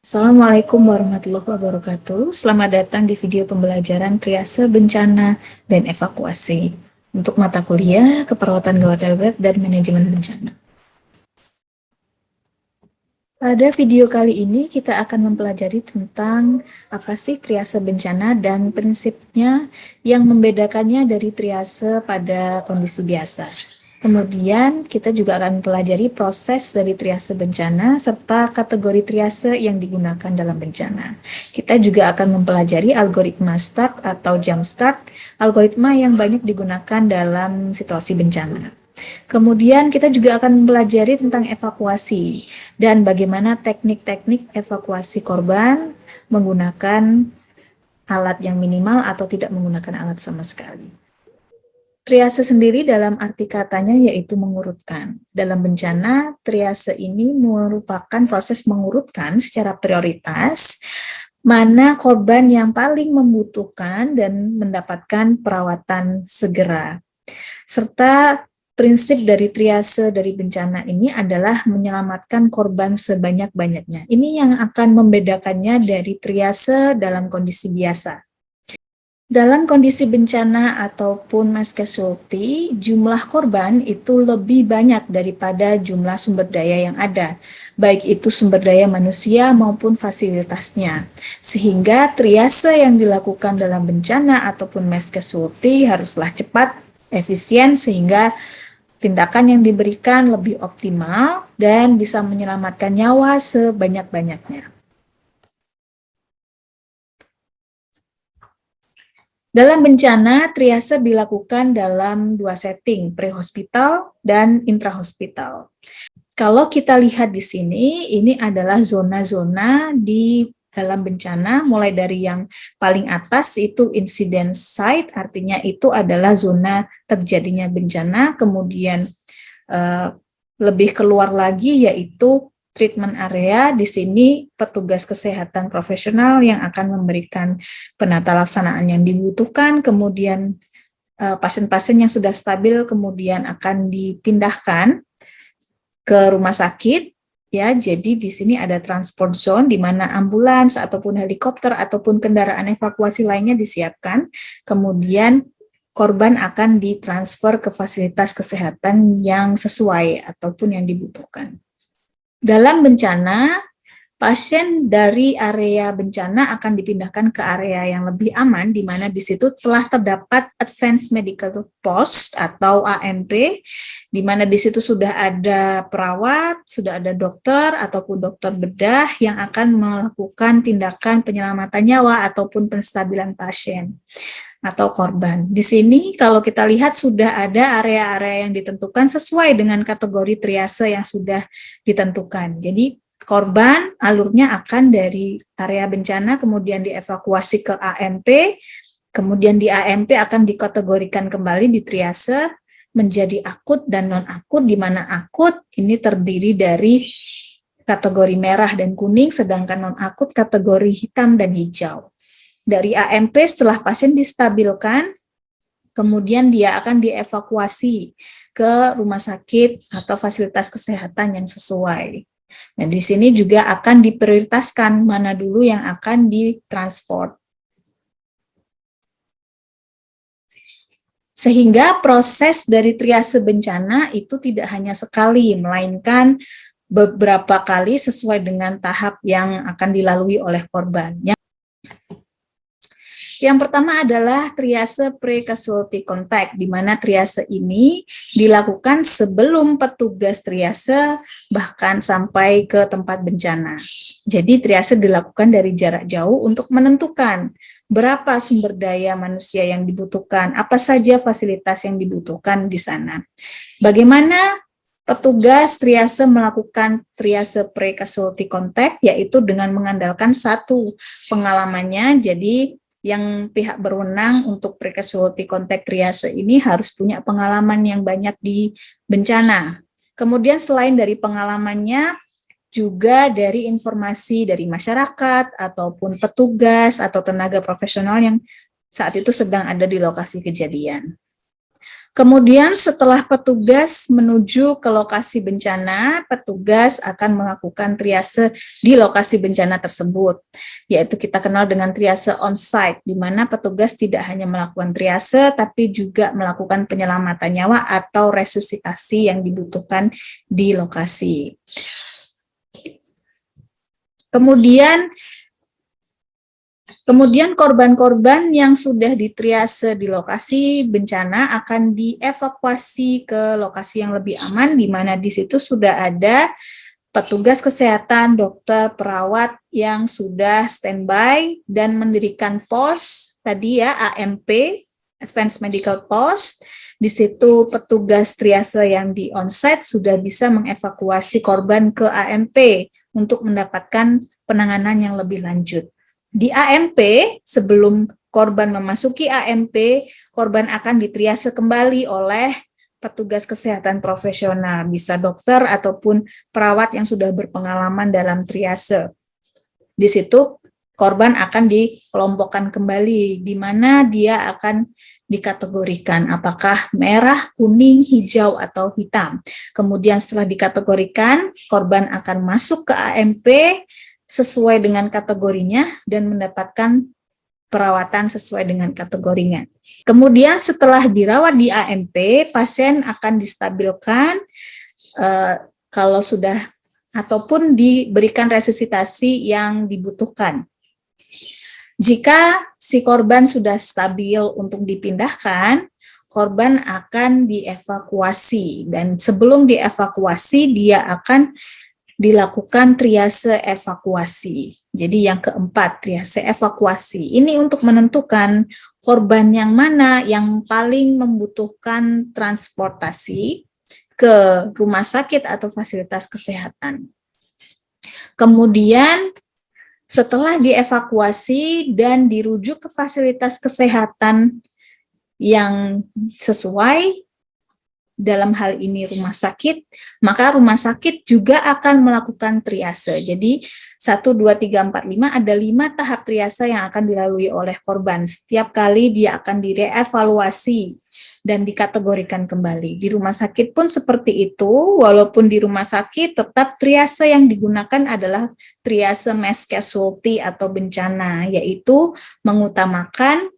Assalamualaikum warahmatullahi wabarakatuh. Selamat datang di video pembelajaran triase bencana dan evakuasi untuk mata kuliah keperawatan gawat darurat dan manajemen bencana. Pada video kali ini kita akan mempelajari tentang apa sih triase bencana dan prinsipnya yang membedakannya dari triase pada kondisi biasa. Kemudian kita juga akan mempelajari proses dari triase bencana serta kategori triase yang digunakan dalam bencana. Kita juga akan mempelajari algoritma start atau jump start, algoritma yang banyak digunakan dalam situasi bencana. Kemudian kita juga akan mempelajari tentang evakuasi dan bagaimana teknik-teknik evakuasi korban menggunakan alat yang minimal atau tidak menggunakan alat sama sekali. Triase sendiri dalam arti katanya yaitu mengurutkan. Dalam bencana, triase ini merupakan proses mengurutkan secara prioritas mana korban yang paling membutuhkan dan mendapatkan perawatan segera. Serta prinsip dari triase dari bencana ini adalah menyelamatkan korban sebanyak-banyaknya. Ini yang akan membedakannya dari triase dalam kondisi biasa. Dalam kondisi bencana ataupun mass casualty, jumlah korban itu lebih banyak daripada jumlah sumber daya yang ada, baik itu sumber daya manusia maupun fasilitasnya. Sehingga triase yang dilakukan dalam bencana ataupun mass casualty haruslah cepat, efisien, sehingga tindakan yang diberikan lebih optimal dan bisa menyelamatkan nyawa sebanyak-banyaknya. Dalam bencana, triase dilakukan dalam dua setting, pre-hospital dan intra-hospital. Kalau kita lihat di sini, ini adalah zona-zona di dalam bencana, mulai dari yang paling atas itu incident site, artinya itu adalah zona terjadinya bencana, kemudian lebih keluar lagi yaitu treatment area. Di sini petugas kesehatan profesional yang akan memberikan penata laksanaan yang dibutuhkan, kemudian pasien-pasien yang sudah stabil kemudian akan dipindahkan ke rumah sakit. Ya, jadi di sini ada transport zone di mana ambulans ataupun helikopter ataupun kendaraan evakuasi lainnya disiapkan. Kemudian korban akan ditransfer ke fasilitas kesehatan yang sesuai ataupun yang dibutuhkan. Dalam bencana, pasien dari area bencana akan dipindahkan ke area yang lebih aman, di mana di situ telah terdapat Advanced Medical Post atau AMP, di mana di situ sudah ada perawat, sudah ada dokter ataupun dokter bedah yang akan melakukan tindakan penyelamatan nyawa ataupun penstabilan pasien atau korban. Di sini kalau kita lihat sudah ada area-area yang ditentukan sesuai dengan kategori triase yang sudah ditentukan. Jadi korban alurnya akan dari area bencana kemudian dievakuasi ke AMP, kemudian di AMP akan dikategorikan kembali di triase menjadi akut dan non-akut, di mana akut ini terdiri dari kategori merah dan kuning, sedangkan non-akut kategori hitam dan hijau. Dari AMP setelah pasien distabilkan, kemudian dia akan dievakuasi ke rumah sakit atau fasilitas kesehatan yang sesuai. Nah, di sini juga akan diprioritaskan mana dulu yang akan ditransport. Sehingga proses dari triase bencana itu tidak hanya sekali, melainkan beberapa kali sesuai dengan tahap yang akan dilalui oleh korban. Yang pertama adalah triase pre-casualty contact, di mana triase ini dilakukan sebelum petugas triase bahkan sampai ke tempat bencana. Jadi triase dilakukan dari jarak jauh untuk menentukan berapa sumber daya manusia yang dibutuhkan, apa saja fasilitas yang dibutuhkan di sana. Bagaimana petugas triase melakukan triase pre-casualty contact, yaitu dengan mengandalkan satu pengalamannya. Jadi yang pihak berwenang untuk pre-casualty contact triase ini harus punya pengalaman yang banyak di bencana. Kemudian selain dari pengalamannya, juga dari informasi dari masyarakat ataupun petugas atau tenaga profesional yang saat itu sedang ada di lokasi kejadian. Kemudian setelah petugas menuju ke lokasi bencana, petugas akan melakukan triase di lokasi bencana tersebut, yaitu kita kenal dengan triase on-site, di mana petugas tidak hanya melakukan triase, tapi juga melakukan penyelamatan nyawa atau resusitasi yang dibutuhkan di lokasi. Kemudian korban-korban yang sudah ditriase di lokasi bencana akan dievakuasi ke lokasi yang lebih aman, di mana di situ sudah ada petugas kesehatan, dokter, perawat yang sudah standby dan mendirikan pos tadi ya, AMP, Advanced Medical Post. Di situ petugas triase yang di onsite sudah bisa mengevakuasi korban ke AMP untuk mendapatkan penanganan yang lebih lanjut. Di AMP, sebelum korban memasuki AMP, korban akan ditriase kembali oleh petugas kesehatan profesional, bisa dokter ataupun perawat yang sudah berpengalaman dalam triase. Di situ korban akan dikelompokkan kembali, di mana dia akan dikategorikan apakah merah, kuning, hijau, atau hitam. Kemudian setelah dikategorikan, korban akan masuk ke AMP sesuai dengan kategorinya dan mendapatkan perawatan sesuai dengan kategorinya. Kemudian setelah dirawat di AMP, pasien akan distabilkan kalau sudah ataupun diberikan resusitasi yang dibutuhkan. Jika si korban sudah stabil untuk dipindahkan, korban akan dievakuasi, dan sebelum dievakuasi dia akan dilakukan triase evakuasi. Jadi yang keempat, triase evakuasi. Ini untuk menentukan korban yang mana yang paling membutuhkan transportasi ke rumah sakit atau fasilitas kesehatan. Kemudian setelah dievakuasi dan dirujuk ke fasilitas kesehatan yang sesuai, dalam hal ini rumah sakit, maka rumah sakit juga akan melakukan triase. Jadi 1, 2, 3, 4, 5 ada 5 tahap triase yang akan dilalui oleh korban. Setiap kali dia akan direevaluasi dan dikategorikan kembali. Di rumah sakit pun seperti itu, walaupun di rumah sakit tetap triase yang digunakan adalah triase mass casualty atau bencana, yaitu mengutamakan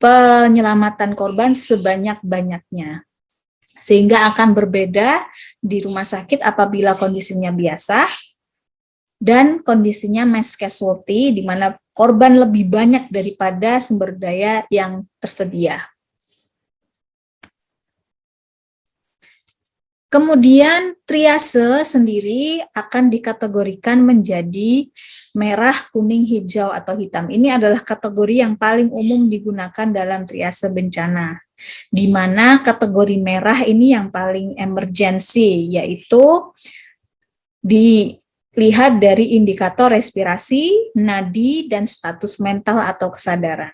penyelamatan korban sebanyak-banyaknya. Sehingga akan berbeda di rumah sakit apabila kondisinya biasa dan kondisinya mass casualty, di mana korban lebih banyak daripada sumber daya yang tersedia. Kemudian triase sendiri akan dikategorikan menjadi merah, kuning, hijau, atau hitam. Ini adalah kategori yang paling umum digunakan dalam triase bencana, di mana kategori merah ini yang paling emergency, yaitu dilihat dari indikator respirasi, nadi, dan status mental atau kesadaran.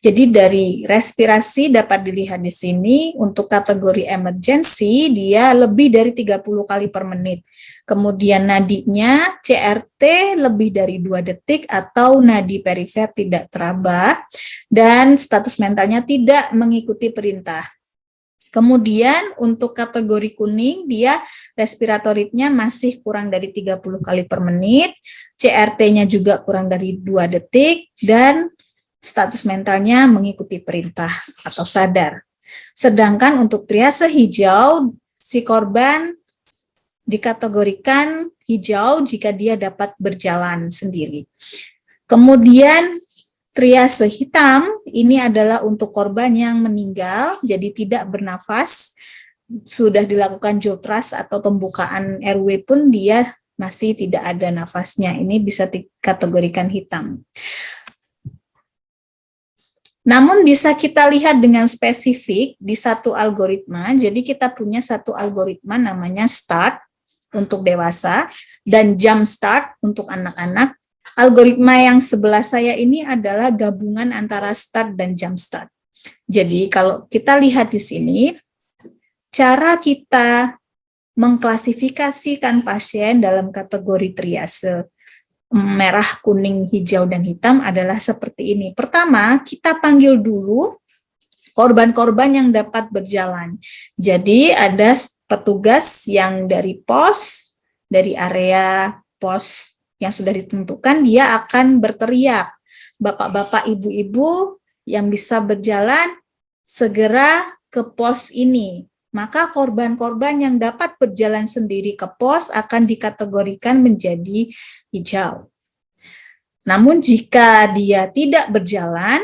Jadi dari respirasi dapat dilihat di sini untuk kategori emergency dia lebih dari 30 kali per menit. Kemudian nadinya CRT lebih dari 2 detik atau nadi perifer tidak teraba, dan status mentalnya tidak mengikuti perintah. Kemudian untuk kategori kuning dia respiratory rate-nya masih kurang dari 30 kali per menit, CRT-nya juga kurang dari 2 detik, dan status mentalnya mengikuti perintah atau sadar. Sedangkan untuk triase hijau, si korban dikategorikan hijau jika dia dapat berjalan sendiri. Kemudian triase hitam, ini adalah untuk korban yang meninggal, jadi tidak bernafas, sudah dilakukan jaw thrust atau pembukaan airway pun dia masih tidak ada nafasnya, ini bisa dikategorikan hitam. Namun bisa kita lihat dengan spesifik di satu algoritma, jadi kita punya satu algoritma namanya START untuk dewasa dan Jump Start untuk anak-anak. Algoritma yang sebelah saya ini adalah gabungan antara START dan Jump Start. Jadi kalau kita lihat di sini, cara kita mengklasifikasikan pasien dalam kategori triase merah, kuning, hijau, dan hitam adalah seperti ini. Pertama, kita panggil dulu korban-korban yang dapat berjalan. Jadi ada petugas yang dari pos, dari area pos yang sudah ditentukan, dia akan berteriak, "Bapak-bapak, ibu-ibu yang bisa berjalan, segera ke pos ini." Maka korban-korban yang dapat berjalan sendiri ke pos akan dikategorikan menjadi hijau. Namun jika dia tidak berjalan,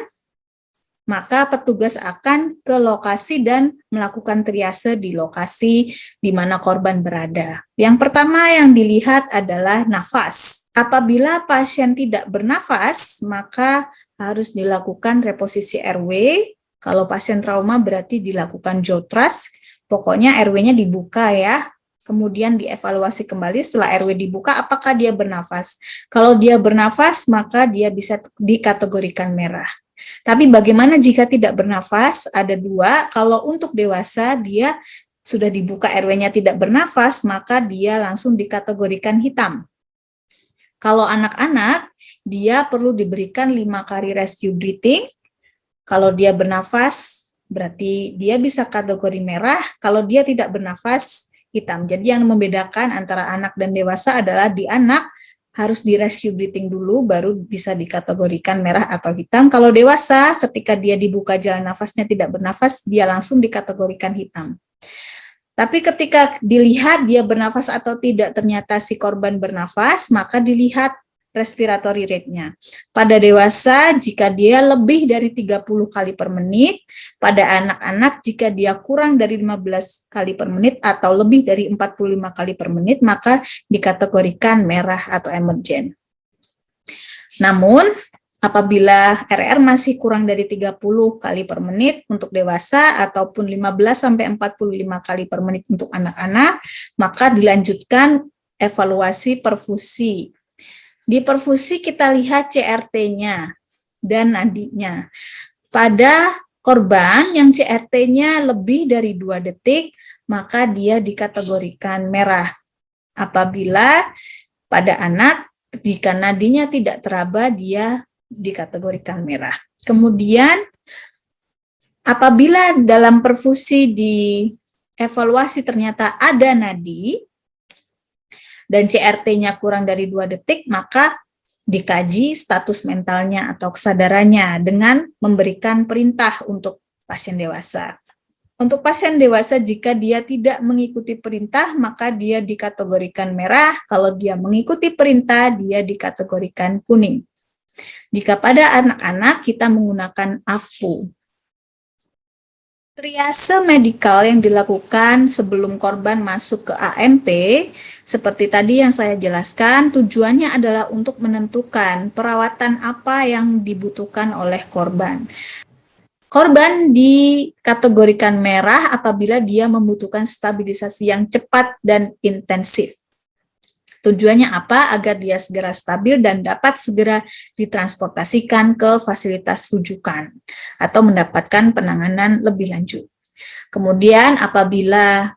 maka petugas akan ke lokasi dan melakukan triase di lokasi di mana korban berada. Yang pertama yang dilihat adalah nafas. Apabila pasien tidak bernafas, maka harus dilakukan reposisi RW. Kalau pasien trauma berarti dilakukan jaw thrust. Pokoknya RW-nya dibuka ya. Kemudian dievaluasi kembali setelah RW dibuka apakah dia bernafas. Kalau dia bernafas, maka dia bisa dikategorikan merah. Tapi bagaimana jika tidak bernafas? Ada dua. Kalau untuk dewasa, dia sudah dibuka RW-nya tidak bernafas, maka dia langsung dikategorikan hitam. Kalau anak-anak, dia perlu diberikan 5 kali rescue breathing. Kalau dia bernafas, berarti dia bisa kategori merah. Kalau dia tidak bernafas, hitam. Jadi yang membedakan antara anak dan dewasa adalah di anak, harus di rescue breathing dulu, baru bisa dikategorikan merah atau hitam. Kalau dewasa, ketika dia dibuka jalan nafasnya tidak bernafas, dia langsung dikategorikan hitam. Tapi ketika dilihat dia bernafas atau tidak, ternyata si korban bernafas, maka dilihat respiratory rate-nya. Pada dewasa, jika dia lebih dari 30 kali per menit, pada anak-anak jika dia kurang dari 15 kali per menit atau lebih dari 45 kali per menit, maka dikategorikan merah atau emergen. Namun, apabila RR masih kurang dari 30 kali per menit untuk dewasa ataupun 15-45 kali per menit untuk anak-anak, maka dilanjutkan evaluasi perfusi. Di perfusi kita lihat CRT-nya dan nadinya. Pada korban yang CRT-nya lebih dari 2 detik, maka dia dikategorikan merah. Apabila pada anak, jika nadinya tidak teraba, dia dikategorikan merah. Kemudian, apabila dalam perfusi dievaluasi ternyata ada nadi, dan CRT-nya kurang dari 2 detik, maka dikaji status mentalnya atau kesadarannya dengan memberikan perintah untuk pasien dewasa. Untuk pasien dewasa, jika dia tidak mengikuti perintah, maka dia dikategorikan merah. Kalau dia mengikuti perintah, dia dikategorikan kuning. Jika pada anak-anak, kita menggunakan AFPU. Triase medikal yang dilakukan sebelum korban masuk ke ANP, seperti tadi yang saya jelaskan, tujuannya adalah untuk menentukan perawatan apa yang dibutuhkan oleh korban. Korban dikategorikan merah apabila dia membutuhkan stabilisasi yang cepat dan intensif. Tujuannya apa? Agar dia segera stabil dan dapat segera ditransportasikan ke fasilitas rujukan atau mendapatkan penanganan lebih lanjut. Kemudian apabila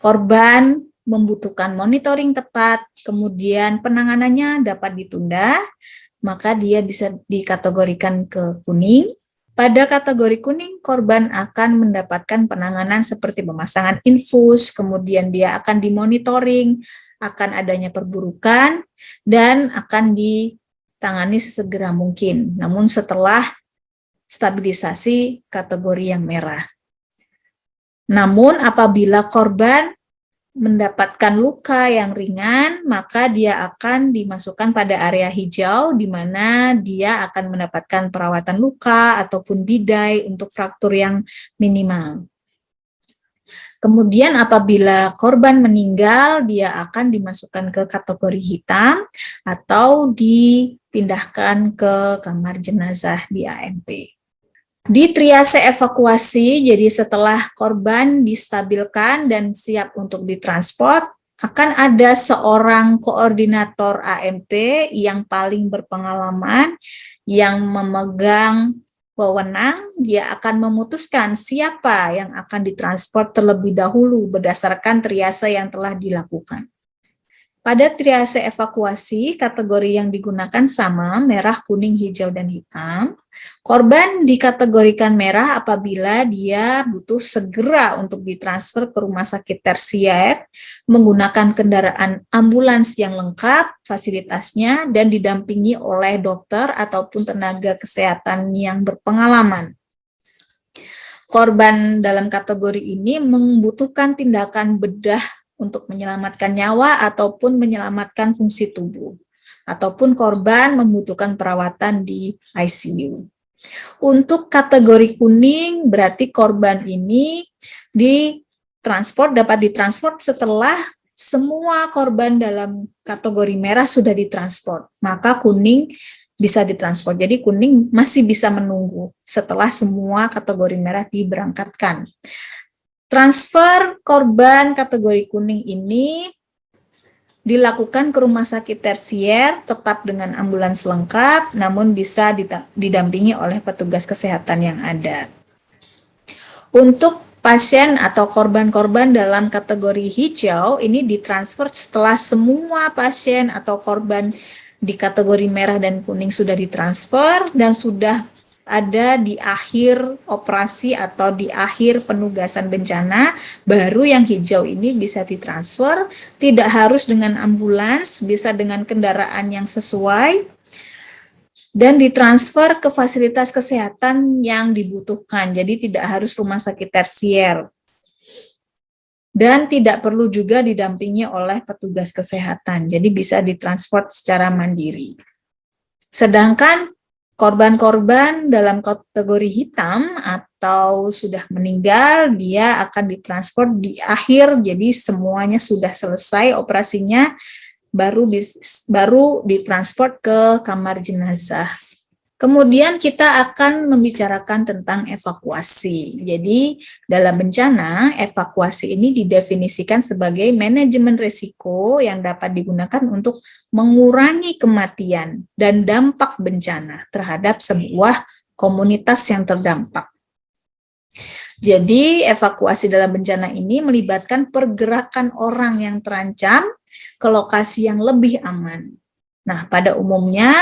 korban membutuhkan monitoring tepat, kemudian penanganannya dapat ditunda, maka dia bisa dikategorikan ke kuning. Pada kategori kuning, korban akan mendapatkan penanganan seperti pemasangan infus, kemudian dia akan dimonitoring, akan adanya perburukan, dan akan ditangani sesegera mungkin. Namun setelah stabilisasi kategori yang merah. Namun apabila korban mendapatkan luka yang ringan, maka dia akan dimasukkan pada area hijau, di mana dia akan mendapatkan perawatan luka ataupun bidai untuk fraktur yang minimal. Kemudian apabila korban meninggal, dia akan dimasukkan ke kategori hitam atau dipindahkan ke kamar jenazah di ANP. Di triase evakuasi, jadi setelah korban distabilkan dan siap untuk ditransport, akan ada seorang koordinator ANP yang paling berpengalaman, yang memegang wewenang, dia akan memutuskan siapa yang akan ditransport terlebih dahulu berdasarkan triase yang telah dilakukan. Pada triase evakuasi, kategori yang digunakan sama, merah, kuning, hijau, dan hitam. Korban dikategorikan merah apabila dia butuh segera untuk ditransfer ke rumah sakit tersier menggunakan kendaraan ambulans yang lengkap, fasilitasnya, dan didampingi oleh dokter ataupun tenaga kesehatan yang berpengalaman. Korban dalam kategori ini membutuhkan tindakan bedah untuk menyelamatkan nyawa ataupun menyelamatkan fungsi tubuh, ataupun korban membutuhkan perawatan di ICU. Untuk kategori kuning, berarti korban ini dapat ditransport setelah semua korban dalam kategori merah sudah ditransport, maka kuning bisa ditransport. Jadi kuning masih bisa menunggu setelah semua kategori merah diberangkatkan. Transfer korban kategori kuning ini dilakukan ke rumah sakit tersier tetap dengan ambulans lengkap, namun bisa didampingi oleh petugas kesehatan yang ada. Untuk pasien atau korban-korban dalam kategori hijau ini ditransfer setelah semua pasien atau korban di kategori merah dan kuning sudah ditransfer dan sudah ada di akhir operasi atau di akhir penugasan bencana, baru yang hijau ini bisa ditransfer, tidak harus dengan ambulans, bisa dengan kendaraan yang sesuai, dan ditransfer ke fasilitas kesehatan yang dibutuhkan, jadi tidak harus rumah sakit tersier. Dan tidak perlu juga didampingi oleh petugas kesehatan, jadi bisa ditransfer secara mandiri. Sedangkan korban-korban dalam kategori hitam atau sudah meninggal, dia akan ditransfer di akhir, jadi semuanya sudah selesai operasinya, baru ditransfer ke kamar jenazah. Kemudian kita akan membicarakan tentang evakuasi. Jadi dalam bencana, evakuasi ini didefinisikan sebagai manajemen risiko yang dapat digunakan untuk mengurangi kematian dan dampak bencana terhadap sebuah komunitas yang terdampak. Jadi evakuasi dalam bencana ini melibatkan pergerakan orang yang terancam ke lokasi yang lebih aman. Nah, pada umumnya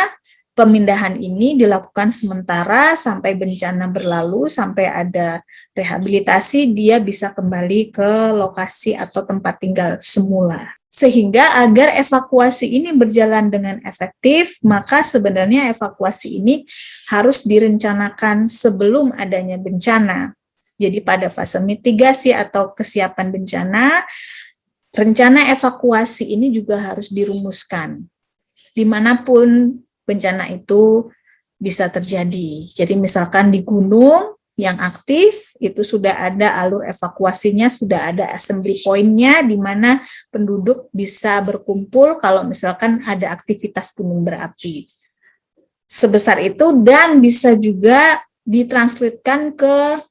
pemindahan ini dilakukan sementara sampai bencana berlalu, sampai ada rehabilitasi, dia bisa kembali ke lokasi atau tempat tinggal semula. Sehingga agar evakuasi ini berjalan dengan efektif, maka sebenarnya evakuasi ini harus direncanakan sebelum adanya bencana. Jadi pada fase mitigasi atau kesiapan bencana, rencana evakuasi ini juga harus dirumuskan. Dimanapun bencana itu bisa terjadi. Jadi misalkan di gunung yang aktif, itu sudah ada alur evakuasinya, sudah ada assembly point-nya, di mana penduduk bisa berkumpul kalau misalkan ada aktivitas gunung berapi. Sebesar itu, dan bisa juga ditranslitkan ke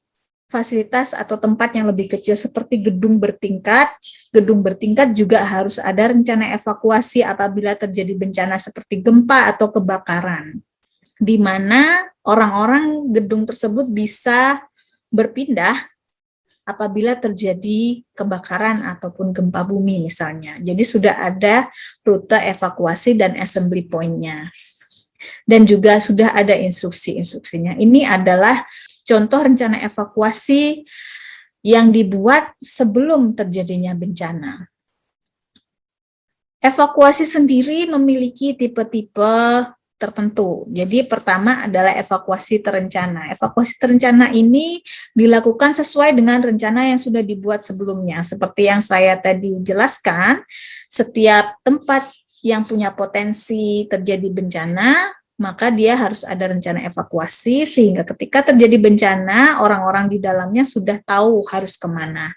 fasilitas atau tempat yang lebih kecil seperti gedung bertingkat. Gedung bertingkat juga harus ada rencana evakuasi apabila terjadi bencana seperti gempa atau kebakaran, di mana orang-orang gedung tersebut bisa berpindah apabila terjadi kebakaran ataupun gempa bumi misalnya. Jadi sudah ada rute evakuasi dan assembly point-nya. Dan juga sudah ada instruksi-instruksinya. Ini adalah contoh rencana evakuasi yang dibuat sebelum terjadinya bencana. Evakuasi sendiri memiliki tipe-tipe tertentu. Jadi pertama adalah evakuasi terencana. Evakuasi terencana ini dilakukan sesuai dengan rencana yang sudah dibuat sebelumnya. Seperti yang saya tadi jelaskan, setiap tempat yang punya potensi terjadi bencana, maka dia harus ada rencana evakuasi sehingga ketika terjadi bencana, orang-orang di dalamnya sudah tahu harus kemana.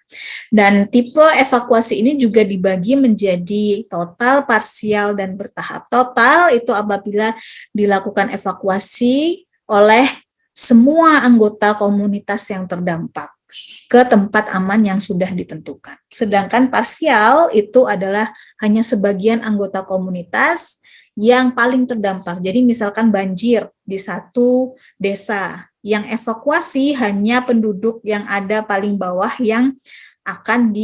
Dan tipe evakuasi ini juga dibagi menjadi total, parsial, dan bertahap. Total itu apabila dilakukan evakuasi oleh semua anggota komunitas yang terdampak ke tempat aman yang sudah ditentukan. Sedangkan parsial itu adalah hanya sebagian anggota komunitas yang paling terdampak. Jadi misalkan banjir di satu desa, yang evakuasi hanya penduduk yang ada paling bawah yang akan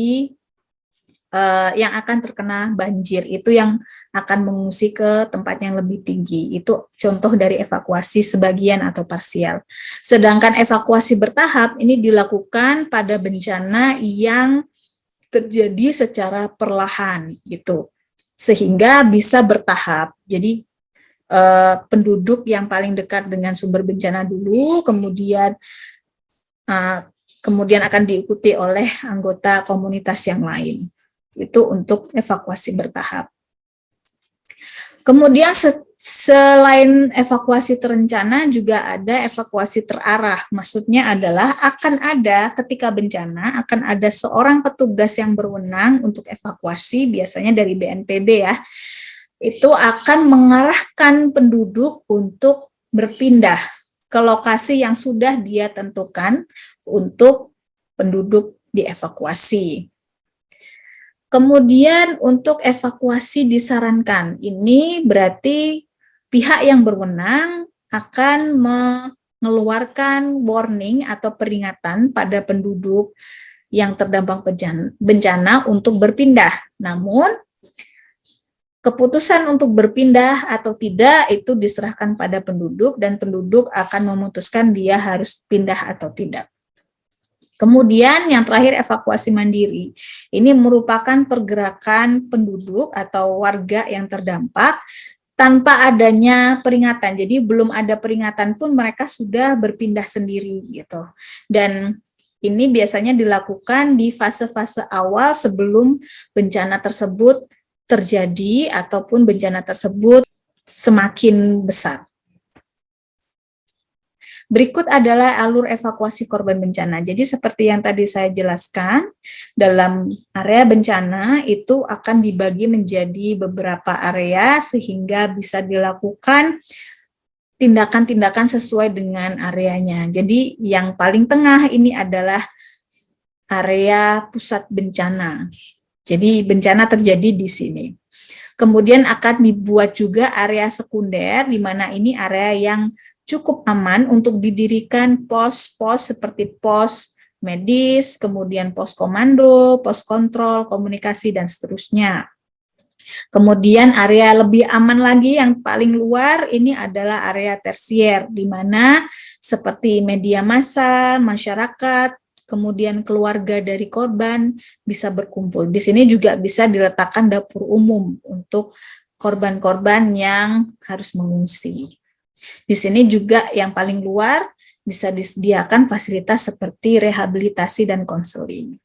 yang akan terkena banjir, itu yang akan mengungsi ke tempat yang lebih tinggi. Itu contoh dari evakuasi sebagian atau parsial. Sedangkan evakuasi bertahap ini dilakukan pada bencana yang terjadi secara perlahan gitu, sehingga bisa bertahap. Jadi penduduk yang paling dekat dengan sumber bencana dulu, kemudian akan diikuti oleh anggota komunitas yang lain. Itu untuk evakuasi bertahap. Kemudian selain evakuasi terencana juga ada evakuasi terarah. Maksudnya adalah akan ada ketika bencana akan ada seorang petugas yang berwenang untuk evakuasi, biasanya dari BNPB ya. Itu akan mengarahkan penduduk untuk berpindah ke lokasi yang sudah dia tentukan untuk penduduk dievakuasi. Kemudian untuk evakuasi disarankan, ini berarti pihak yang berwenang akan mengeluarkan warning atau peringatan pada penduduk yang terdampak bencana untuk berpindah. Namun, keputusan untuk berpindah atau tidak itu diserahkan pada penduduk dan penduduk akan memutuskan dia harus pindah atau tidak. Kemudian yang terakhir evakuasi mandiri. Ini merupakan pergerakan penduduk atau warga yang terdampak tanpa adanya peringatan. Jadi belum ada peringatan pun mereka sudah berpindah sendiri gitu. Dan ini biasanya dilakukan di fase-fase awal sebelum bencana tersebut terjadi ataupun bencana tersebut semakin besar. Berikut adalah alur evakuasi korban bencana. Jadi seperti yang tadi saya jelaskan, dalam area bencana itu akan dibagi menjadi beberapa area sehingga bisa dilakukan tindakan-tindakan sesuai dengan areanya. Jadi yang paling tengah ini adalah area pusat bencana. Jadi bencana terjadi di sini. Kemudian akan dibuat juga area sekunder, di mana ini area yang cukup aman untuk didirikan pos-pos seperti pos medis, kemudian pos komando, pos kontrol, komunikasi, dan seterusnya. Kemudian area lebih aman lagi yang paling luar ini adalah area tersier, di mana seperti media massa, masyarakat, kemudian keluarga dari korban bisa berkumpul. Di sini juga bisa diletakkan dapur umum untuk korban-korban yang harus mengungsi. Di sini juga yang paling luar bisa disediakan fasilitas seperti rehabilitasi dan konseling.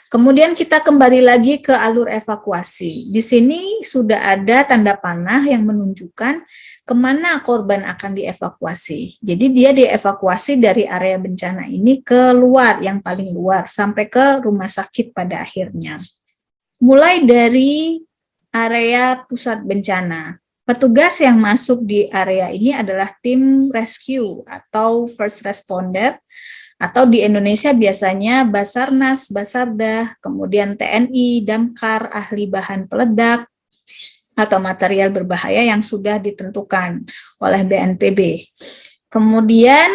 Kemudian kita kembali lagi ke alur evakuasi. Di sini sudah ada tanda panah yang menunjukkan kemana korban akan dievakuasi. Jadi dia dievakuasi dari area bencana ini ke luar, yang paling luar, sampai ke rumah sakit pada akhirnya. Mulai dari area pusat bencana. Petugas yang masuk di area ini adalah tim rescue atau first responder, atau di Indonesia biasanya Basarnas, Basardah, kemudian TNI, Damkar, ahli bahan peledak, atau material berbahaya yang sudah ditentukan oleh BNPB. Kemudian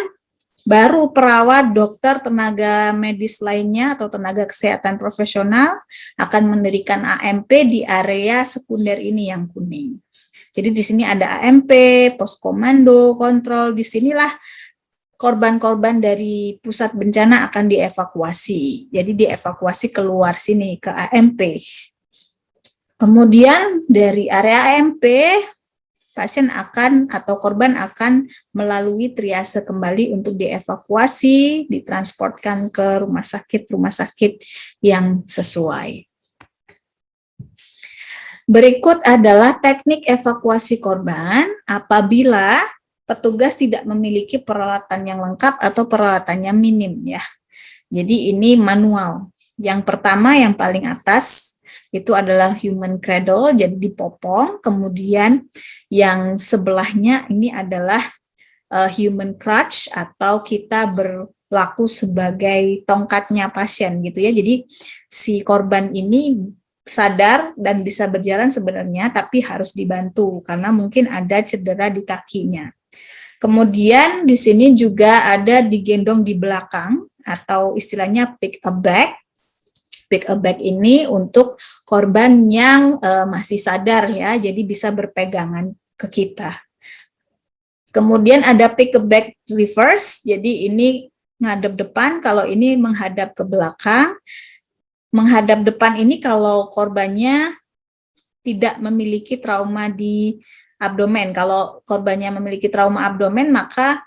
baru perawat, dokter, tenaga medis lainnya atau tenaga kesehatan profesional akan mendirikan AMP di area sekunder ini yang kuning. Jadi di sini ada AMP, pos komando, kontrol. Disinilah korban-korban dari pusat bencana akan dievakuasi. Jadi dievakuasi keluar sini ke AMP. Kemudian dari area AMP, pasien akan atau korban akan melalui triase kembali untuk dievakuasi, ditransportkan ke rumah sakit yang sesuai. Berikut adalah teknik evakuasi korban apabila petugas tidak memiliki peralatan yang lengkap atau peralatannya minim ya. Jadi ini manual. Yang pertama yang paling atas itu adalah human cradle, jadi dipopong. Kemudian yang sebelahnya ini adalah human crutch atau kita berlaku sebagai tongkatnya pasien gitu ya. Jadi si korban ini sadar dan bisa berjalan sebenarnya, tapi harus dibantu karena mungkin ada cedera di kakinya. Kemudian di sini juga ada digendong di belakang atau istilahnya pick a bag. Pick a bag ini untuk korban yang masih sadar ya, jadi bisa berpegangan ke kita. Kemudian ada pick a bag reverse, jadi ini ngadep depan, kalau ini menghadap ke belakang. Menghadap depan ini kalau korbannya tidak memiliki trauma di abdomen. Kalau korbannya memiliki trauma abdomen, maka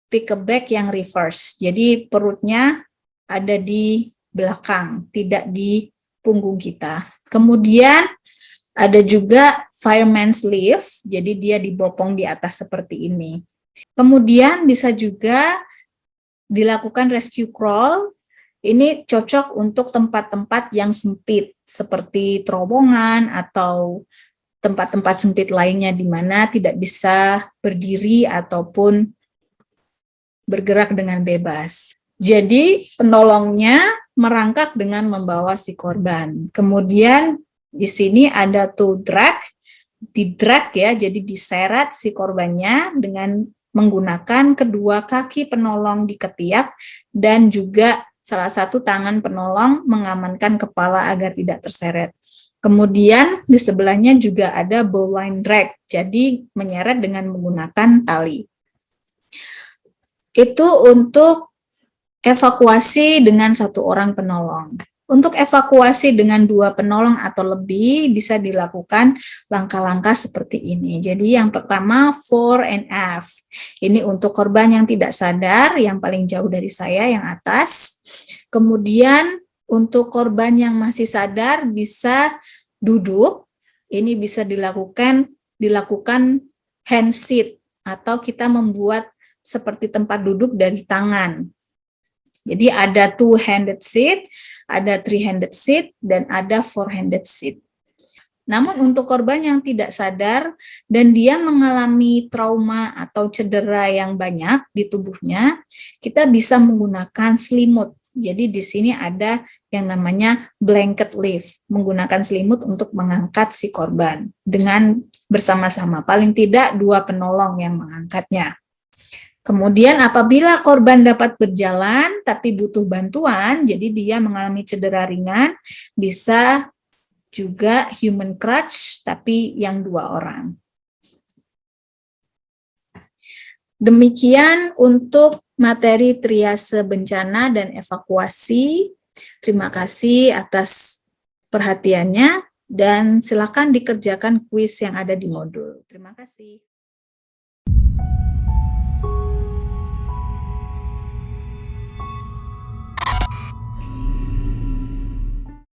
pick a bag yang reverse. Jadi perutnya ada di belakang, tidak di punggung kita. Kemudian ada juga fireman's lift, jadi dia dibopong di atas seperti ini. Kemudian bisa juga dilakukan rescue crawl. Ini cocok untuk tempat-tempat yang sempit, seperti terowongan atau tempat-tempat sempit lainnya di mana tidak bisa berdiri ataupun bergerak dengan bebas. Jadi penolongnya merangkak dengan membawa si korban. Kemudian di sini ada to drag, di drag ya, jadi diseret si korbannya dengan menggunakan kedua kaki penolong di ketiak dan juga salah satu tangan penolong mengamankan kepala agar tidak terseret. Kemudian di sebelahnya juga ada bowline drag, jadi menyeret dengan menggunakan tali. Itu untuk evakuasi dengan satu orang penolong. Untuk evakuasi dengan 2 penolong atau lebih bisa dilakukan langkah-langkah seperti ini. Jadi yang pertama fore and aft. Ini untuk korban yang tidak sadar, yang paling jauh dari saya, yang atas. Kemudian untuk korban yang masih sadar bisa duduk. Ini bisa dilakukan hand seat atau kita membuat seperti tempat duduk dari tangan. Jadi ada two-handed seat, ada three-handed seat, dan ada four-handed seat. Namun untuk korban yang tidak sadar dan dia mengalami trauma atau cedera yang banyak di tubuhnya, kita bisa menggunakan selimut. Jadi di sini ada yang namanya blanket lift, menggunakan selimut untuk mengangkat si korban dengan bersama-sama. Paling tidak 2 penolong yang mengangkatnya. Kemudian apabila korban dapat berjalan tapi butuh bantuan, jadi dia mengalami cedera ringan, bisa juga human crutch tapi yang 2 orang. Demikian untuk materi triase bencana dan evakuasi. Terima kasih atas perhatiannya dan silakan dikerjakan kuis yang ada di modul. Terima kasih.